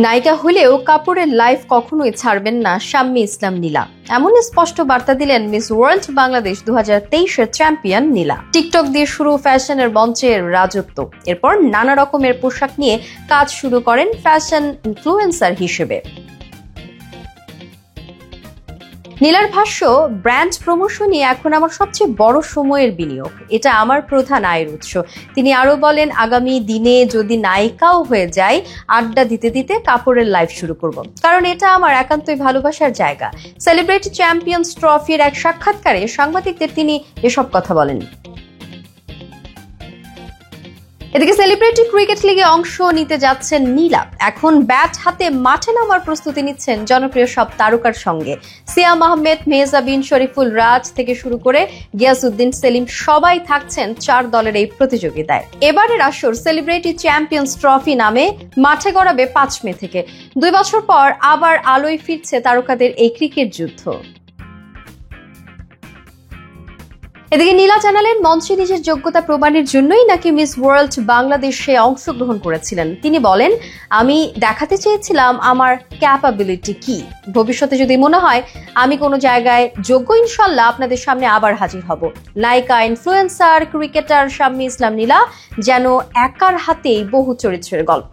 নায়িকা হলেও কাপুরের লাইফ কখনোই ছাড়বেন না শাম্মী ইসলাম নীলা। এমন স্পষ্ট বার্তা দিলেন মিস ওয়ার্ল্ড বাংলাদেশ 2023-এর চ্যাম্পিয়ন নীলা। টিকটক দিয়ে শুরু ফ্যাশনের মঞ্চের রাজত্ব, এরপর নানা রকমের পোশাক নিয়ে কাজ শুরু করেন ফ্যাশন ইনফ্লুয়েন্সার হিসেবে। নীলার ভাষ্য, ব্র্যান্ড প্রমোশনই এখন আমার সবচেয়ে বড় সময়ের বিনিয়োগ, এটা আমার প্রধান আয়ের উৎস। তিনি আরো বলেন, আগামী দিনে যদি নায়িকাও হয়ে যায়, আড্ডা দিতে দিতে কাপড়ের লাইফ শুরু করব, কারণ এটা আমার একান্তই ভালোবাসার জায়গা। সেলিব্রিটি চ্যাম্পিয়ন্স ট্রফির এক সাক্ষাৎকারে সাংবাদিকদের তিনি এসব কথা বলেন। এদিকে সেলিব্রিটি ক্রিকেট লিগে অংশ নিতে যাচ্ছেন নীলা। এখন ব্যাট হাতে মাঠে নামার প্রস্তুতি নিচ্ছেন জনপ্রিয় সব তারকার সঙ্গে। সিয়াম আহমেদ, মেহজাবিন, শরীফুল রাজ থেকে শুরু করে গিয়াসউদ্দিন সেলিম সবাই থাকছেন 4 দলের এই প্রতিযোগিতায়। এবারের আসর সেলিব্রিটি চ্যাম্পিয়ন্স ট্রফি নামে মাঠে গড়াবে 5 মে থেকে। 2 বছর পর আবার আলোয় ফিরছে তারকাদের এই ক্রিকেট যুদ্ধ। এদিকে নীলা জানালেন, মঞ্চে নিজের যোগ্যতা প্রমাণের জন্যই নাকি মিস ওয়ার্ল্ড বাংলাদেশে অংশগ্রহণ করেছিলেন। তিনি বলেন, আমি দেখাতে চেয়েছিলাম আমার ক্যাপাবিলিটি কি। ভবিষ্যতে যদি মনে হয় আমি কোনো জায়গায় যোগ্য, ইনশাল্লাহ আপনাদের সামনে আবার হাজির হব। নায়িকা, ইনফ্লুয়েন্সার, ক্রিকেটার শাম্মী ইসলাম নীলা যেন একার হাতেই বহু চরিত্রের গল্প।